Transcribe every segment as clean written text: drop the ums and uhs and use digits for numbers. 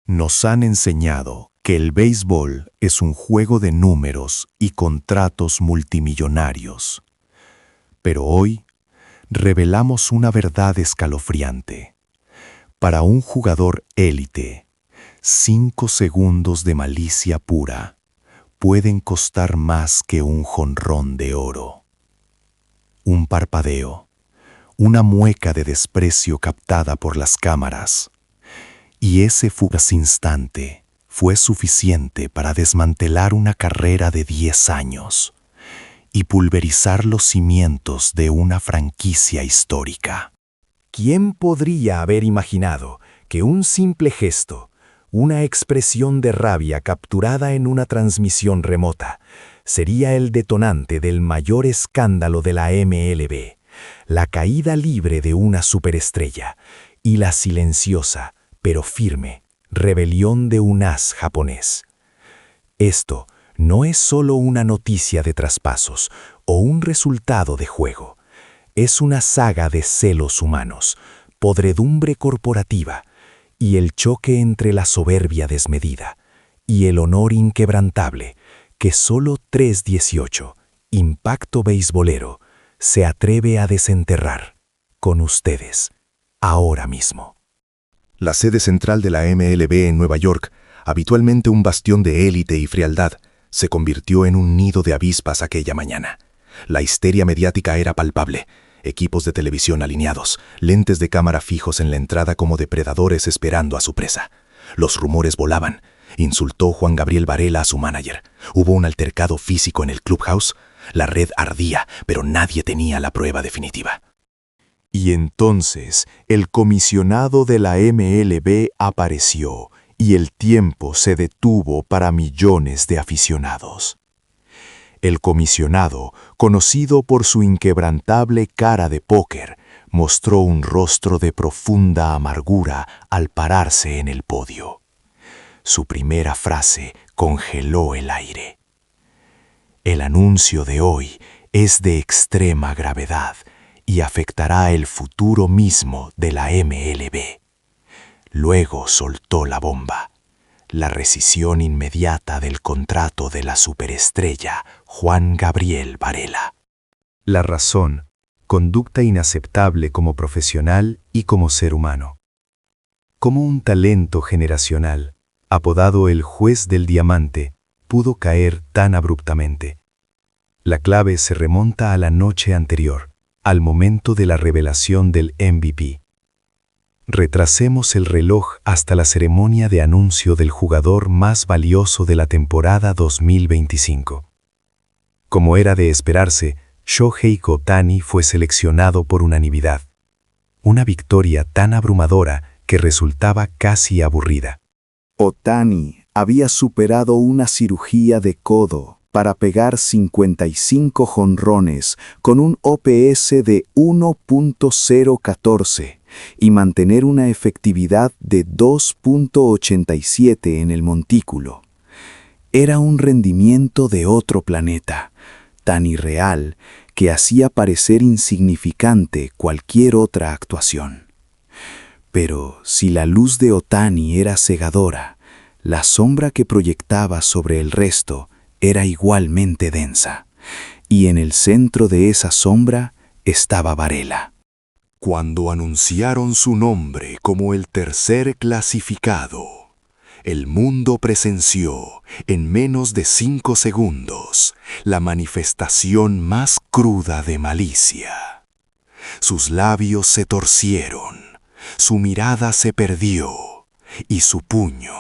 Nos han enseñado que el béisbol es un juego de números y contratos multimillonarios. Pero hoy revelamos una verdad escalofriante. Para un jugador élite, 5 segundos de malicia pura pueden costar más que un jonrón de oro. Un parpadeo, una mueca de desprecio captada por las cámaras, y ese fugaz instante fue suficiente para desmantelar una carrera de 10 años y pulverizar los cimientos de una franquicia histórica. ¿Quién podría haber imaginado que un simple gesto, una expresión de rabia capturada en una transmisión remota, sería el detonante del mayor escándalo de la MLB, la caída libre de una superestrella y la silenciosa, pero firme, rebelión de un as japonés? Esto no es solo una noticia de traspasos o un resultado de juego. Es una saga de celos humanos, podredumbre corporativa y el choque entre la soberbia desmedida y el honor inquebrantable que solo 318, Impacto Beisbolero, se atreve a desenterrar con ustedes, ahora mismo. La sede central de la MLB en Nueva York, habitualmente un bastión de élite y frialdad, se convirtió en un nido de avispas aquella mañana. La histeria mediática era palpable. Equipos de televisión alineados, lentes de cámara fijos en la entrada como depredadores esperando a su presa. Los rumores volaban. Insultó Juan Gabriel Varela a su manager. Hubo un altercado físico en el clubhouse. La red ardía, pero nadie tenía la prueba definitiva. Y entonces el comisionado de la MLB apareció y el tiempo se detuvo para millones de aficionados. El comisionado, conocido por su inquebrantable cara de póker, mostró un rostro de profunda amargura al pararse en el podio. Su primera frase congeló el aire. El anuncio de hoy es de extrema gravedad y afectará el futuro mismo de la MLB. Luego soltó la bomba. La rescisión inmediata del contrato de la superestrella Juan Gabriel Varela. La razón, conducta inaceptable como profesional y como ser humano. Como un talento generacional, apodado el juez del diamante, pudo caer tan abruptamente. La clave se remonta a la noche anterior, al momento de la revelación del MVP. Retrasemos el reloj hasta la ceremonia de anuncio del jugador más valioso de la temporada 2025. Como era de esperarse, Shohei Ohtani fue seleccionado por unanimidad. Una victoria tan abrumadora que resultaba casi aburrida. Ohtani había superado una cirugía de codo para pegar 55 jonrones con un OPS de 1.014 y mantener una efectividad de 2.87 en el montículo. Era un rendimiento de otro planeta, tan irreal que hacía parecer insignificante cualquier otra actuación. Pero si la luz de Ohtani era cegadora, la sombra que proyectaba sobre el resto era igualmente densa, y en el centro de esa sombra estaba Varela. Cuando anunciaron su nombre como el tercer clasificado, el mundo presenció, en menos de 5 segundos, la manifestación más cruda de malicia. Sus labios se torcieron, su mirada se perdió, y su puño,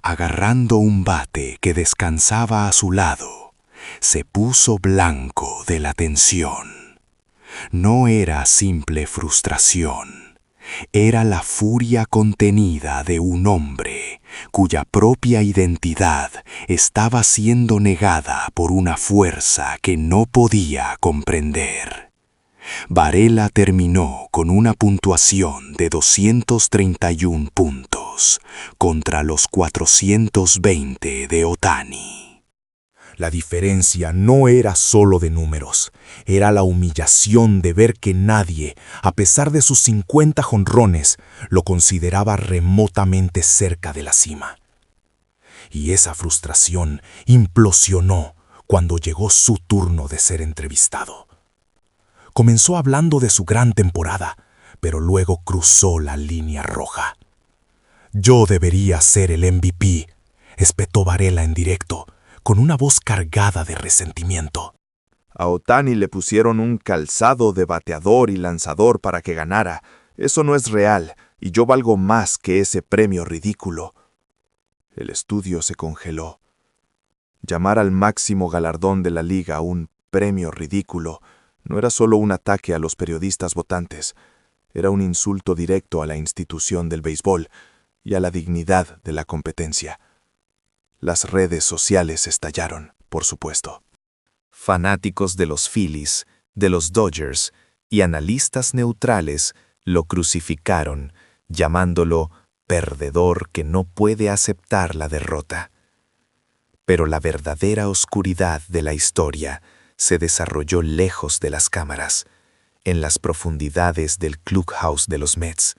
agarrando un bate que descansaba a su lado, se puso blanco de la tensión. No era simple frustración, era la furia contenida de un hombre cuya propia identidad estaba siendo negada por una fuerza que no podía comprender. Varela terminó con una puntuación de 231 puntos contra los 420 de Ohtani. La diferencia no era solo de números, era la humillación de ver que nadie, a pesar de sus 50 jonrones, lo consideraba remotamente cerca de la cima. Y esa frustración implosionó cuando llegó su turno de ser entrevistado. Comenzó hablando de su gran temporada, pero luego cruzó la línea roja. «Yo debería ser el MVP», espetó Varela en directo, con una voz cargada de resentimiento. A Ohtani le pusieron un calzado de bateador y lanzador para que ganara. Eso no es real, y yo valgo más que ese premio ridículo. El estudio se congeló. Llamar al máximo galardón de la liga un premio ridículo no era solo un ataque a los periodistas votantes, era un insulto directo a la institución del béisbol y a la dignidad de la competencia. Las redes sociales estallaron, por supuesto. Fanáticos de los Phillies, de los Dodgers y analistas neutrales lo crucificaron, llamándolo perdedor que no puede aceptar la derrota. Pero la verdadera oscuridad de la historia se desarrolló lejos de las cámaras, en las profundidades del clubhouse de los Mets.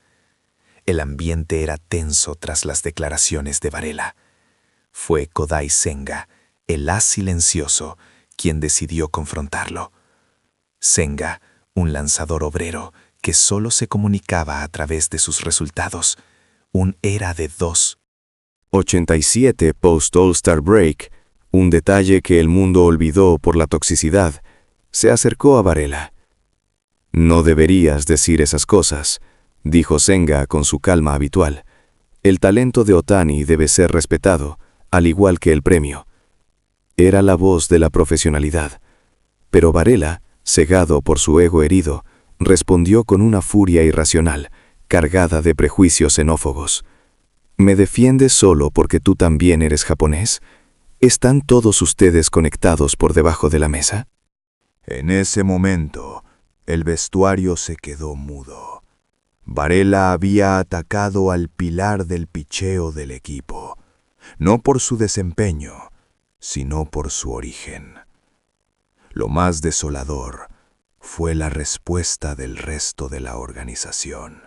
El ambiente era tenso tras las declaraciones de Varela. Fue Kodai Senga, el as silencioso, quien decidió confrontarlo. Senga, un lanzador obrero que solo se comunicaba a través de sus resultados, un era de 2.87 post All-Star Break, un detalle que el mundo olvidó por la toxicidad, se acercó a Varela. «No deberías decir esas cosas», dijo Senga con su calma habitual. «El talento de Ohtani debe ser respetado, al igual que el premio». Era la voz de la profesionalidad. Pero Varela, cegado por su ego herido, respondió con una furia irracional, cargada de prejuicios xenófobos. «¿Me defiendes solo porque tú también eres japonés? ¿Están todos ustedes conectados por debajo de la mesa?» En ese momento, el vestuario se quedó mudo. Varela había atacado al pilar del picheo del equipo, no por su desempeño, sino por su origen. Lo más desolador fue la respuesta del resto de la organización.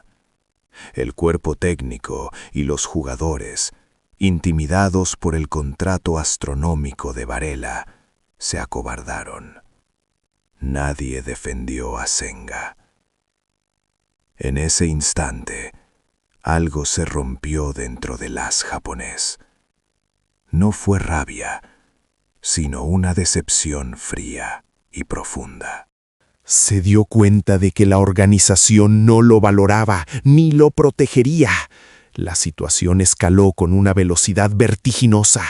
El cuerpo técnico y los jugadores, intimidados por el contrato astronómico de Varela, se acobardaron. Nadie defendió a Senga. En ese instante, algo se rompió dentro del as japonés. No fue rabia, sino una decepción fría y profunda. Se dio cuenta de que la organización no lo valoraba ni lo protegería. La situación escaló con una velocidad vertiginosa.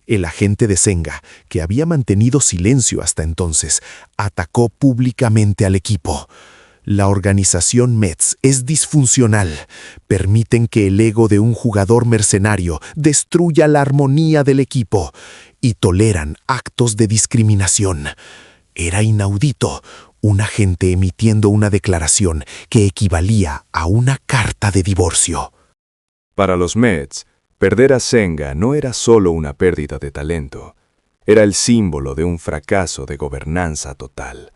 El agente de Senga, que había mantenido silencio hasta entonces, atacó públicamente al equipo. La organización Mets es disfuncional. Permiten que el ego de un jugador mercenario destruya la armonía del equipo y toleran actos de discriminación. Era inaudito, un agente emitiendo una declaración que equivalía a una carta de divorcio. Para los Mets, perder a Senga no era solo una pérdida de talento, era el símbolo de un fracaso de gobernanza total.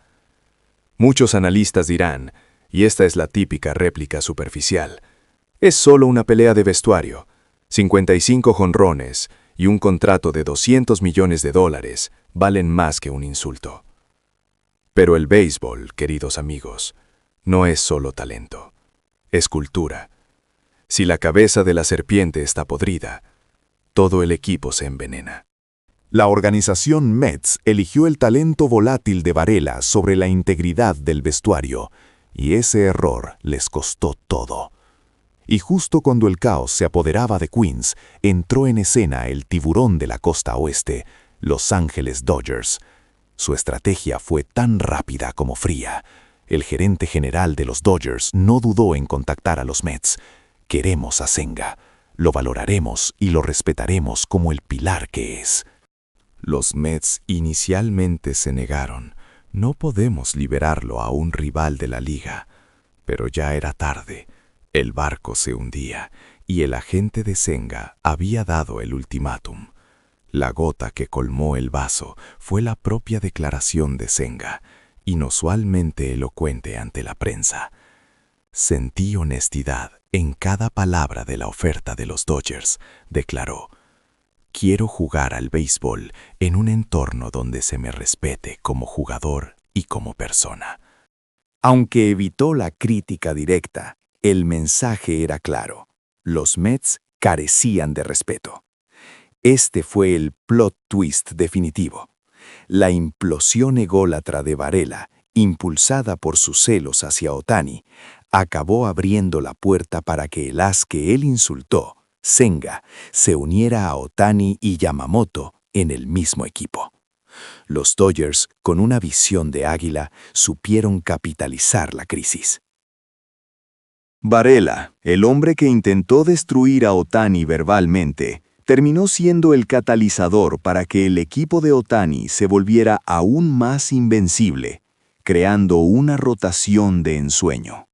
Muchos analistas dirán, y esta es la típica réplica superficial, es solo una pelea de vestuario, 55 jonrones y un contrato de $200 millones valen más que un insulto. Pero el béisbol, queridos amigos, no es solo talento, es cultura. Si la cabeza de la serpiente está podrida, todo el equipo se envenena. La organización Mets eligió el talento volátil de Varela sobre la integridad del vestuario, y ese error les costó todo. Y justo cuando el caos se apoderaba de Queens, entró en escena el tiburón de la costa oeste, Los Ángeles Dodgers. Su estrategia fue tan rápida como fría. El gerente general de los Dodgers no dudó en contactar a los Mets. Queremos a Senga, lo valoraremos y lo respetaremos como el pilar que es. Los Mets inicialmente se negaron. No podemos liberarlo a un rival de la liga. Pero ya era tarde. El barco se hundía y el agente de Senga había dado el ultimátum. La gota que colmó el vaso fue la propia declaración de Senga, inusualmente elocuente ante la prensa. Sentí honestidad en cada palabra de la oferta de los Dodgers, declaró. Quiero jugar al béisbol en un entorno donde se me respete como jugador y como persona. Aunque evitó la crítica directa, el mensaje era claro. Los Mets carecían de respeto. Este fue el plot twist definitivo. La implosión ególatra de Varela, impulsada por sus celos hacia Ohtani, acabó abriendo la puerta para que el as que él insultó, Senga, se uniera a Ohtani y Yamamoto en el mismo equipo. Los Dodgers, con una visión de águila, supieron capitalizar la crisis. Varela, el hombre que intentó destruir a Ohtani verbalmente, terminó siendo el catalizador para que el equipo de Ohtani se volviera aún más invencible, creando una rotación de ensueño.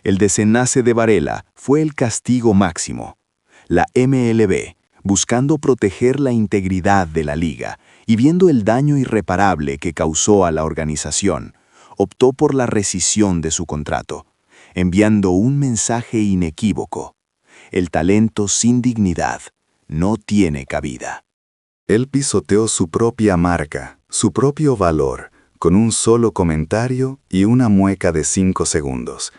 El desenlace de Varela fue el castigo máximo. La MLB, buscando proteger la integridad de la liga y viendo el daño irreparable que causó a la organización, optó por la rescisión de su contrato, enviando un mensaje inequívoco. El talento sin dignidad no tiene cabida. Él pisoteó su propia marca, su propio valor, con un solo comentario y una mueca de 5 segundos.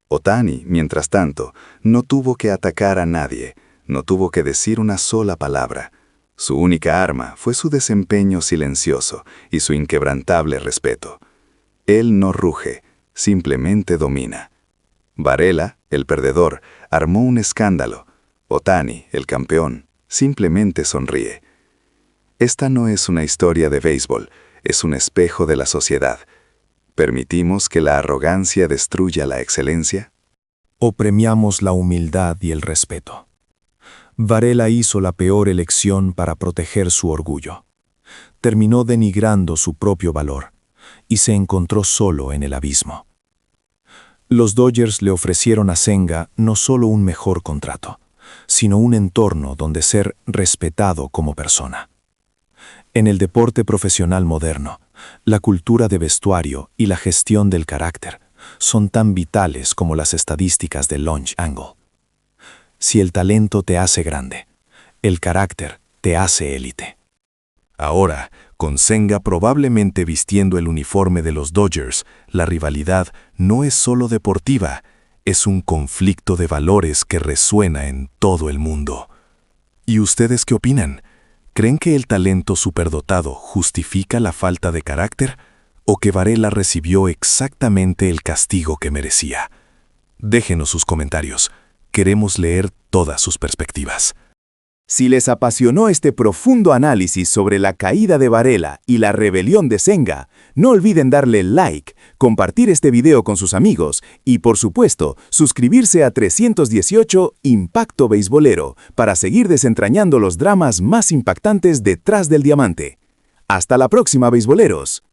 Ohtani, mientras tanto, no tuvo que atacar a nadie, no tuvo que decir una sola palabra. Su única arma fue su desempeño silencioso y su inquebrantable respeto. Él no ruge, simplemente domina. Varela, el perdedor, armó un escándalo. Ohtani, el campeón, simplemente sonríe. Esta no es una historia de béisbol, es un espejo de la sociedad. ¿Permitimos que la arrogancia destruya la excelencia? ¿O premiamos la humildad y el respeto? Varela hizo la peor elección para proteger su orgullo. Terminó denigrando su propio valor y se encontró solo en el abismo. Los Dodgers le ofrecieron a Senga no solo un mejor contrato, sino un entorno donde ser respetado como persona. En el deporte profesional moderno, la cultura de vestuario y la gestión del carácter son tan vitales como las estadísticas del launch angle. Si el talento te hace grande, el carácter te hace élite. Ahora, con Senga probablemente vistiendo el uniforme de los Dodgers, la rivalidad no es solo deportiva, es un conflicto de valores que resuena en todo el mundo. ¿Y ustedes qué opinan? ¿Creen que el talento superdotado justifica la falta de carácter o que Varela recibió exactamente el castigo que merecía? Déjenos sus comentarios. Queremos leer todas sus perspectivas. Si les apasionó este profundo análisis sobre la caída de Varela y la rebelión de Senga, no olviden darle like, compartir este video con sus amigos y, por supuesto, suscribirse a 318 Impacto Beisbolero para seguir desentrañando los dramas más impactantes detrás del diamante. ¡Hasta la próxima, beisboleros!